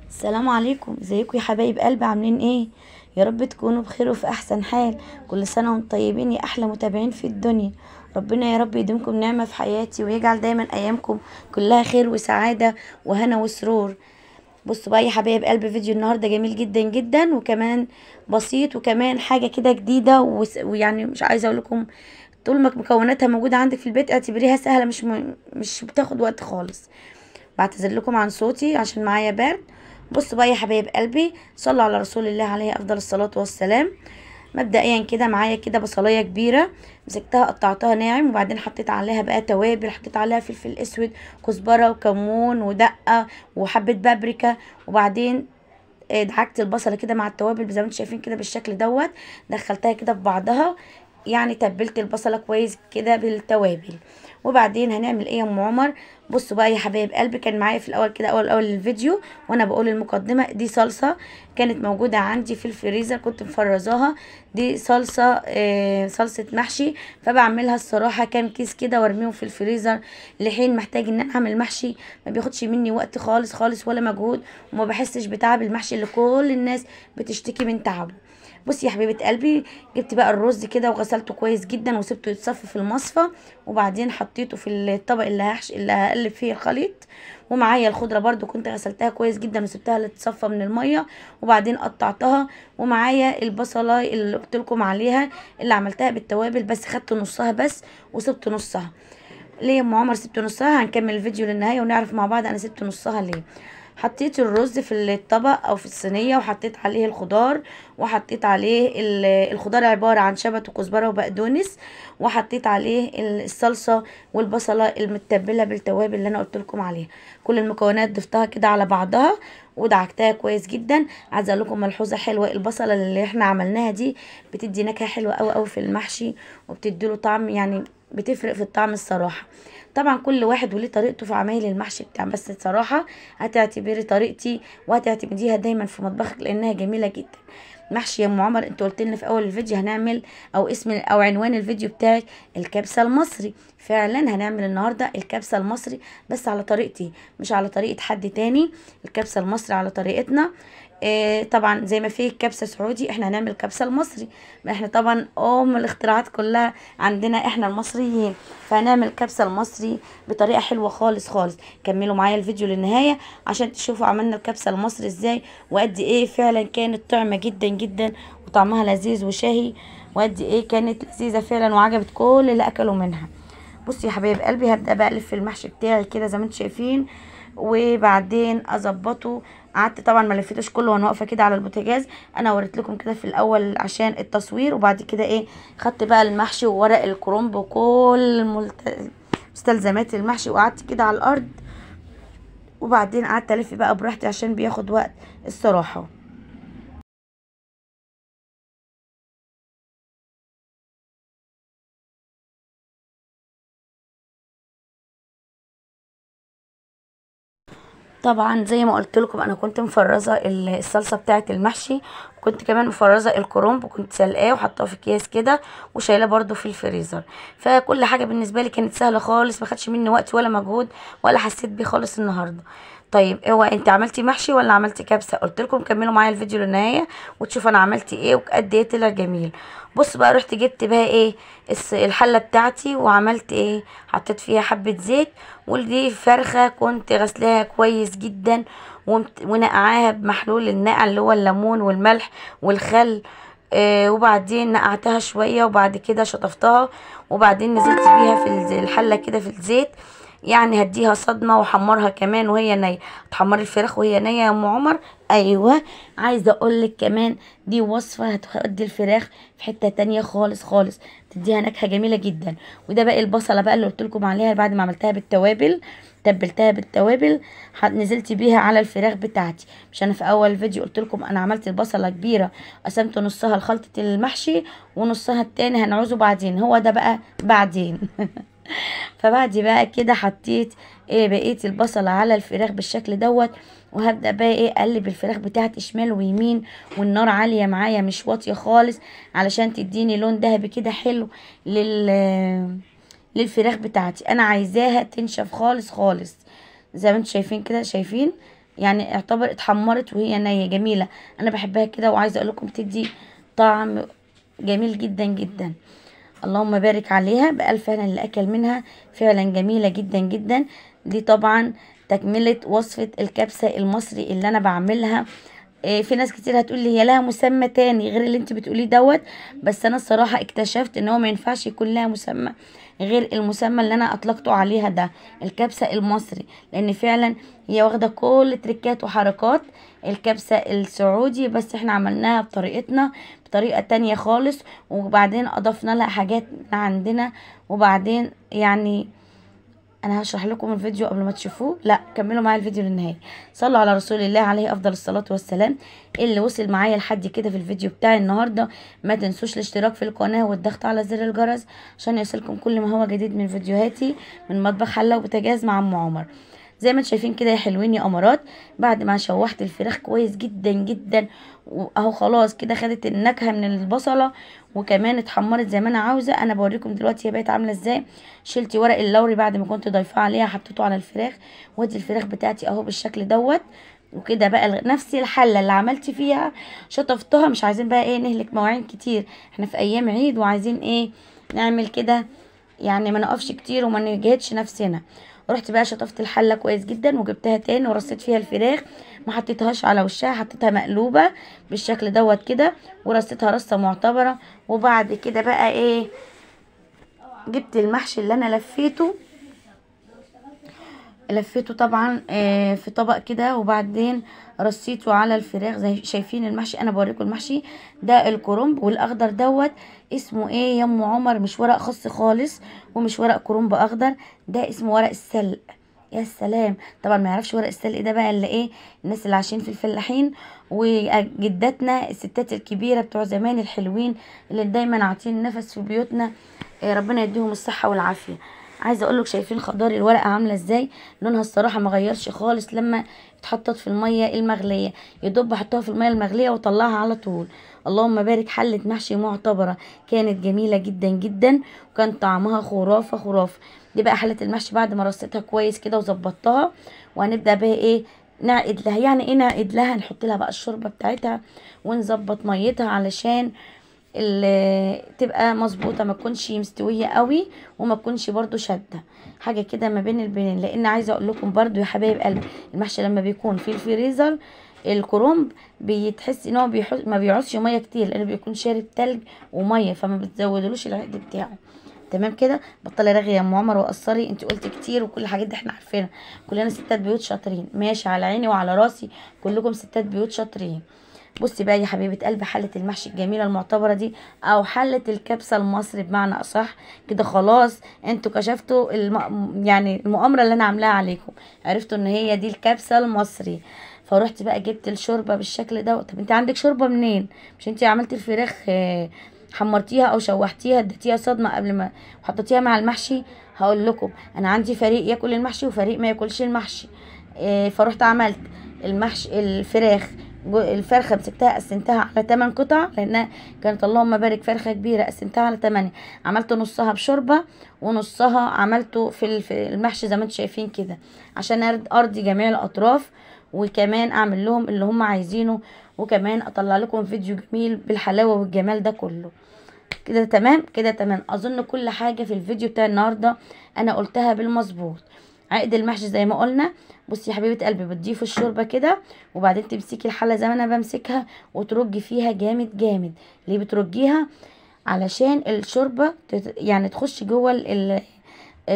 السلام عليكم، ازيكم يا حبايب قلبي؟ عاملين ايه؟ يا رب تكونوا بخير وفي احسن حال. كل سنه وانتم طيبين يا احلى متابعين في الدنيا. ربنا يا رب يديمكم نعمه في حياتي ويجعل دايما ايامكم كلها خير وسعاده وهنا وسرور. بصوا بقى يا حبايب قلبي، فيديو النهارده جميل جدا جدا وكمان بسيط وكمان حاجه كده جديده ويعني مش عايزه اقول لكم. طول ما مكوناتها موجوده عندك في البيت اعتبريها سهله، مش بتاخد وقت خالص. بعتذر لكم عن صوتي عشان معايا برد. بصوا بقى يا حبايب قلبي، صلوا على رسول الله عليه افضل الصلاة والسلام. مبدئيا كده معايا كده بصلايه كبيره، مسكتها قطعتها ناعم وبعدين حطيت عليها بقى توابل، حطيت عليها فلفل اسود، كزبره وكمون ودقه وحبه بابريكا. وبعدين دعكت البصله كده مع التوابل زي ما انتم شايفين كده بالشكل دوت. دخلتها كده في بعضها، يعني تبلت البصله كويس كده بالتوابل. وبعدين هنعمل ايه يا ام عمر؟ بصوا بقى يا حبايب قلبي، كان معايا في الاول كده اول الفيديو وانا بقول المقدمه، دي صلصه كانت موجوده عندي في الفريزر كنت مفرزاها. دي صلصه صلصه محشي. فبعملها الصراحه كام كيس كده وارميهم في الفريزر لحين محتاج ان انا اعمل محشي. ما بياخدش مني وقت خالص خالص ولا مجهود، وما بحسش بتعب المحشي اللي كل الناس بتشتكي من تعبه. بصي يا حبيبه قلبي، جبت بقى الرز كده وغسلته كويس جدا وسبته يتصفى في المصفى. وبعدين حطيته في الطبق اللي هقلب فيه الخليط. ومعايا الخضره برضو كنت غسلتها كويس جدا وسبتها تتصفى من الميه. وبعدين قطعتها. ومعايا البصله اللي قلت لكم عليها اللي عملتها بالتوابل، بس خدت نصها بس وسبت نصها. ليه يا ام عمر سبت نصها؟ هنكمل الفيديو للنهايه ونعرف مع بعض انا سبت نصها ليه. حطيت الرز في الطبق او في الصينيه وحطيت عليه الخضار. وحطيت عليه الخضار عباره عن شبت وكزبره وبقدونس. وحطيت عليه الصلصه والبصله المتبله بالتوابل اللي انا قلت لكم عليها. كل المكونات ضفتها كده على بعضها ودعكتها كويس جدا. عايزه اقول لكم ملحوظه حلوه، البصله اللي احنا عملناها دي بتدي نكهه حلوه قوي قوي في المحشي، وبتدي له طعم، يعني بتفرق في الطعم الصراحه. طبعا كل واحد وليه طريقته في عمايل المحشي بتاع، بس الصراحه هتعتبري طريقتي وهتعتمديها دايما في مطبخك لانها جميله جدا. محشي يا ام عمر، انت قلت لنا في اول الفيديو هنعمل او اسم او عنوان الفيديو بتاعك الكبسه المصري. فعلا هنعمل النهارده الكبسه المصري بس على طريقتي مش على طريقه حد تاني. الكبسه المصري على طريقتنا. طبعا زي ما في كبسه سعودي احنا هنعمل كبسه المصري. احنا طبعا الاختراعات كلها عندنا احنا المصريين. فهنعمل كبسه المصري بطريقه حلوه خالص خالص. كملوا معايا الفيديو للنهايه عشان تشوفوا عملنا الكبسه المصري ازاي، وقد ايه فعلا كانت طعمه جدا جدا وطعمها لذيذ وشهي، وقد ايه كانت لذيذه فعلا وعجبت كل اللي اكلوا منها. بصوا يا حبايب قلبي، هبدا بقى الف المحشي بتاعي كده زي ما انتم شايفين وبعدين اظبطه. قعدت طبعا ما لفتوش كله وانا واقفه كده على البوتاجاز، انا وريت لكم كده في الاول عشان التصوير. وبعد كده خدت بقى المحشي وورق الكرنب وكل مستلزمات المحشي وقعدت كده على الارض. وبعدين قعدت الف بقى براحتي عشان بياخد وقت الصراحه. طبعا زي ما قلت لكم انا كنت مفرزه الصلصه بتاعه المحشي، كنت كمان مفرزه الكرنب وكنت سلقاه وحطاه في اكياس كده وشايلاه برده في الفريزر. فكل حاجه بالنسبه لي كانت سهله خالص، ما خدش مني وقت ولا مجهود ولا حسيت بيه خالص النهارده. طيب هو انت عملتي محشي ولا عملتي كبسه؟ قلت لكم كملوا معايا الفيديو للنهايه وتشوفوا انا عملت ايه وقد ايه طلع جميل. بص بقى، رحت جبت بقى الحله بتاعتي وعملت حطيت فيها حبه زيت. ودي فرخه كنت غسلاها كويس جدا ونقعاها بمحلول النقع اللي هو الليمون والملح والخل. وبعدين نقعتها شويه وبعد كده شطفتها. وبعدين نزلت بيها في الحله كده في الزيت، يعني هديها صدمه وحمرها كمان وهي نيه. تحمري الفراخ وهي نيه يا ام عمر؟ ايوه. عايزه اقولك كمان دي وصفه هتودي الفراخ في حته تانية خالص خالص، تديها نكهه جميله جدا. وده بقى البصله بقى اللي قلت لكم عليها بعد ما عملتها بالتوابل، تبلتها بالتوابل، نزلت بيها على الفراخ بتاعتي. مش انا في اول فيديو قلت لكم انا عملت البصله كبيره، قسمت نصها لخلطه المحشي ونصها التاني هنعوزه بعدين، هو ده بقى بعدين. فبعد بقى كده حطيت بقيه البصله على الفراخ بالشكل دوت. وهبدا بقى اقلب الفراخ بتاعتي شمال ويمين، والنار عاليه معايا مش واطيه خالص علشان تديني لون ذهبي كده حلو للفراخ بتاعتي. انا عايزاها تنشف خالص خالص زي ما انتم شايفين كده، شايفين يعني اعتبر اتحمرت وهي نية، جميلة. انا بحبها كده، وعايزة اقول لكم بتدي طعم جميل جدا جدا. اللهم بارك عليها بألف هنا اللي اكل منها، فعلا جميلة جدا جدا. دي طبعا تكملة وصفة الكبسة المصري اللي انا بعملها. في ناس كتير هتقول لي هي لها مسمى تاني غير اللي انت بتقوليه دوت، بس انا الصراحة اكتشفت ان هو ما ينفعش يكون لها مسمى غير المسمى اللي انا اطلقته عليها ده، الكبسة المصري. لان فعلا هي واخدة كل تريكات وحركات الكبسة السعودي، بس احنا عملناها بطريقتنا، بطريقة تانية خالص، وبعدين اضفنا لها حاجات من عندنا. وبعدين يعني انا هشرح لكم الفيديو قبل ما تشوفوه، لا كملوا معايا الفيديو للنهايه. صلوا على رسول الله عليه افضل الصلاه والسلام. اللي وصل معايا لحد كده في الفيديو بتاعي النهارده، ما تنسوش الاشتراك في القناه والضغط على زر الجرس عشان يوصلكم كل ما هو جديد من فيديوهاتي من مطبخ حله وبوتاجاز مع ام عمر. زي ما انتم شايفين كده يا حلوين يا امارات، بعد ما شوحت الفراخ كويس جدا جدا، واهو خلاص كده خدت النكهه من البصله، وكمان اتحمرت زي ما انا عاوزه. انا بوريكم دلوقتي هي بقت عامله ازاي. شلت ورق اللوري بعد ما كنت ضايفاه عليها، حطيته على الفراخ، وادي الفراخ بتاعتي اهو بالشكل دوت. وكده بقى نفس الحله اللي عملت فيها شطفتها. مش عايزين بقى ايه نهلك مواعين كتير، احنا في ايام عيد وعايزين ايه نعمل كده، يعني ما نقفش كتير وما نجهدش نفسنا. رحت بقى شطفت الحله كويس جدا وجبتها تاني ورصيت فيها الفراخ، ما حطيتهاش على وشها، حطيتها مقلوبه بالشكل دوت كده، ورصيتها رصه معتبره. وبعد كده بقى ايه، جبت المحشي اللي انا لفيته طبعا في طبق كده، وبعدين رصيته على الفراخ. زي شايفين المحشي، انا بوريكم المحشي ده الكرنب، والاخضر دوت اسمه ايه يا ام عمر؟ مش ورق خاص خالص، ومش ورق كرنب اخضر، ده اسمه ورق السلق. يا سلام، طبعا ما يعرفش ورق السلق ده بقى اللي ايه، الناس اللي عايشين في الفلاحين وجداتنا الستات الكبيره بتوع زمان الحلوين اللي دايما عاطين نفس في بيوتنا، ربنا يديهم الصحه والعافيه. عايزه اقول لك شايفين خضار الورقه عامله ازاي؟ لونها الصراحه ما غيرش خالص لما اتحطت في الميه المغليه، يدوب بحطها في الميه المغليه واطلعها على طول. اللهم بارك، حله محشي معتبره، كانت جميله جدا جدا، وكان طعمها خرافه خرافه. دي بقى حله المحشي بعد ما رصيتها كويس كده وظبطتها، وهنبدا بقى ايه نعقد لها. يعني ايه نعقد لها؟ نحط لها بقى الشوربه بتاعتها ونظبط ميتها علشان تبقى مظبوطه، ما تكونش مستويه قوي وما تكونش برضو شاده، حاجه كده ما بين البنين. لان عايزه اقول لكم برضو يا حبايب قلبي، المحشي لما بيكون في الفريزر الكرنب بتحس ان هو ما بيعوزش ميه كتير، لانه بيكون شارب تلج وميه، فما بتزودلوش العقد بتاعه. تمام كده. بطلي رغي يا ام عمر وقصري، انت قلت كتير وكل الحاجات دي احنا عارفينها، كلنا ستات بيوت شاطرين. ماشي، على عيني وعلى راسي، كلكم ستات بيوت شاطرين. بصي بقى يا حبيبه قلبي، حله المحشي الجميله المعتبره دي، او حله الكبسه المصري بمعنى اصح كده، خلاص انتوا كشفتوا يعني المؤامره اللي انا عاملاها عليكم، عرفتوا ان هي دي الكبسه المصري. فروحت بقى جبت الشوربه بالشكل ده. طب انت عندك شوربه منين؟ مش انت عملتي الفراخ حمرتيها او شوحتيها اديتيها صدمه قبل ما وحطيتيها مع المحشي؟ هقول لكم، انا عندي فريق ياكل المحشي وفريق ما ياكلش المحشي. فروحت عملت المحشي الفراخ، الفرخه مسكتها قسمتها على 8 قطع، لانها كانت اللهم بارك فرخه كبيره، قسمتها على 8. عملت نصها بشوربه ونصها عملته في المحشي زي ما انتم شايفين كده، عشان ارضي جميع الاطراف، وكمان اعمل لهم اللي هم عايزينه، وكمان اطلع لكم فيديو جميل بالحلاوه والجمال ده كله. كده تمام، كده تمام. اظن كل حاجه في الفيديو بتاع النهارده انا قلتها بالمظبوط. عقد المحشي زي ما قلنا، بصي يا حبيبه قلبي، بتضيفي الشوربه كده، وبعدين تمسكي الحله زي ما انا بمسكها وترجي فيها جامد جامد. ليه بترجيها؟ علشان الشوربه يعني تخش جوه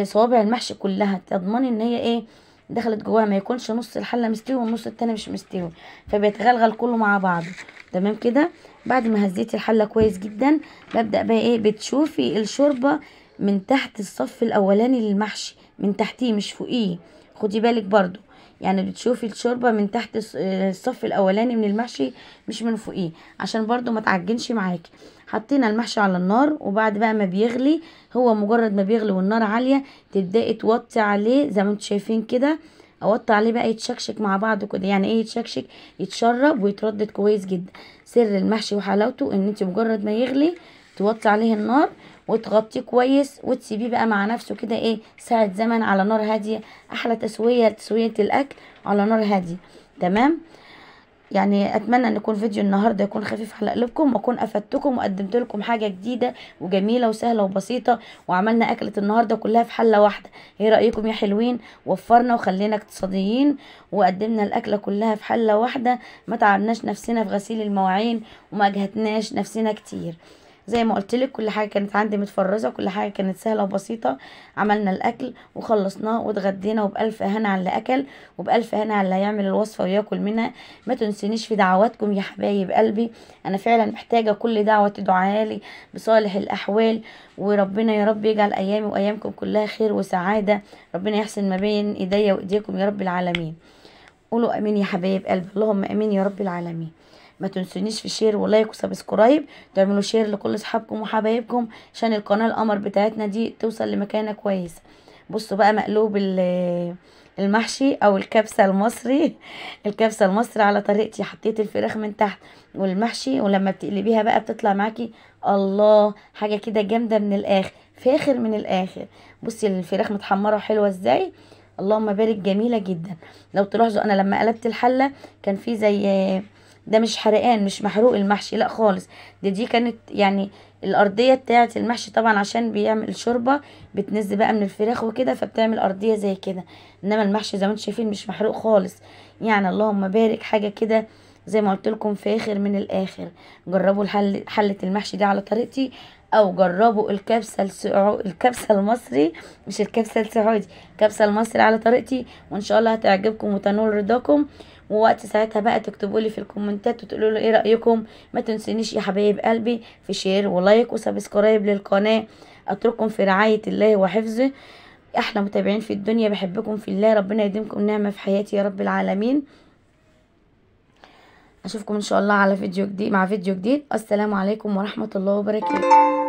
صوابع المحشي كلها، تضمني ان هي ايه دخلت جواها، ما يكونش نص الحله مستوي والنص التاني مش مستوي، فبيتغلغل كله مع بعضه. تمام كده. بعد ما هزيتي الحله كويس جدا، ببدا بقى ايه، بتشوفي الشوربه من تحت الصف الاولاني للمحشي، من تحتيه مش فوقيه، خدي بالك برضو. يعني بتشوفي الشوربه من تحت الصف الاولاني من المحشي، مش من فوقيه، عشان برضو ما تعجنش معاكي. حطينا المحشي على النار، وبعد بقى ما بيغلي، هو مجرد ما بيغلي والنار عاليه، تبداي توطي عليه زي ما انتم شايفين كده، اوطي عليه بقى يتشكشك مع بعض كده. يعني ايه يتشكشك؟ يتشرب ويتردد كويس جدا. سر المحشي وحلاوته ان انت مجرد ما يغلي توطي عليه النار وتغطيه كويس، وتسيبيه بقى مع نفسه كده ايه ساعة زمن على نار هادية. احلى تسوية الاكل على نار هادية. تمام. يعني اتمنى ان يكون فيديو النهارده يكون خفيف على قلوبكم، واكون افدتكم وقدمت لكم حاجه جديده وجميله وسهله وبسيطه، وعملنا اكله النهارده كلها في حله واحده. ايه رايكم يا حلوين؟ وفرنا وخلينا اقتصاديين وقدمنا الاكله كلها في حله واحده، ما تعبناش نفسنا في غسيل المواعين وما اجهدناش نفسنا كتير. زي ما قلت لك كل حاجه كانت عندي متفرزه، كل حاجه كانت سهله وبسيطه. عملنا الاكل وخلصناه واتغدينا، وبالف هنا على اللي اكل وبالف هنا على اللي هيعمل الوصفه وياكل منها. ما تنسونيش في دعواتكم يا حبايب قلبي، انا فعلا محتاجه كل دعوه تدعوها لي بصالح الاحوال. وربنا يا رب يجعل ايامي وايامكم كلها خير وسعاده. ربنا يحسن ما بين ايديا وايديكم يا رب العالمين. قولوا امين يا حبايب قلبي، اللهم امين يا رب العالمين. ما تنسونيش في شير ولايك وسبسكرايب، تعملوا شير لكل اصحابكم وحبايبكم عشان القناه القمر بتاعتنا دي توصل لمكانه كويس. بصوا بقى مقلوب المحشي او الكبسه المصري. الكبسه المصري على طريقتي، حطيت الفراخ من تحت والمحشي، ولما بتقلبيها بقى بتطلع معاكي الله، حاجه كده جامده من الاخر، فاخر من الاخر. بصي الفراخ متحمره وحلوه ازاي، اللهم بارك، جميله جدا. لو تلاحظوا انا لما قلبت الحله كان في زي ده مش حرقان، مش محروق المحشي، لا خالص. دي كانت يعني الارضيه بتاعه المحشي، طبعا عشان بيعمل شوربه بتنزل بقى من الفراخ وكده، فبتعمل ارضيه زي كده. انما المحشي زي ما انتم شايفين مش محروق خالص. يعني اللهم بارك، حاجه كده زي ما قلت لكم فاخر من الاخر. جربوا حله المحشي دي على طريقتي، او جربوا الكبسه المصري، مش الكبسه السعودي، الكبسه المصري على طريقتي، وان شاء الله هتعجبكم وتنول رضاكم. ووقت ساعتها بقى تكتبوا لي في الكومنتات وتقولوا لي ايه رايكم. ما تنسونيش يا حبايب قلبي في شير ولايك وسبسكرايب للقناه. اترككم في رعايه الله وحفظه. احلى متابعين في الدنيا، بحبكم في الله، ربنا يديمكم نعمه في حياتي يا رب العالمين. اشوفكم ان شاء الله على فيديو جديد، مع فيديو جديد. السلام عليكم ورحمه الله وبركاته.